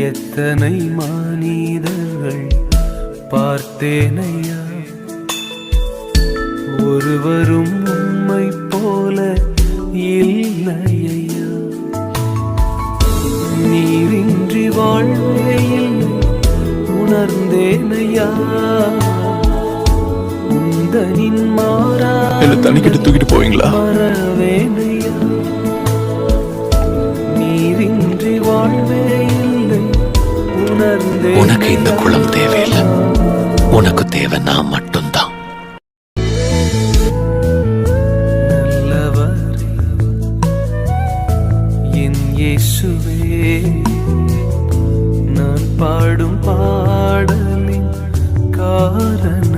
எத்தனை மனிதர்கள் பார்த்தேனையா, ஒருவரும் உம்மை போல இல்லையா. நீரின்றி வாழ்வையில் உணர்ந்தேனையா, உந்தனின் மாறா தனிக்கிட்டு தூக்கிட்டு போவீங்களா? மறவேனையா. நீரின்றி வாழ்வே இல்லை உணர்ந்தே. உனக்கு இந்த குளம் தேவையில்லை, உனக்கு தேவை நான் மட்டும்தான். நல்லவரே என் இயேசுவே, நான் பாடும் பாடலின் காரணம்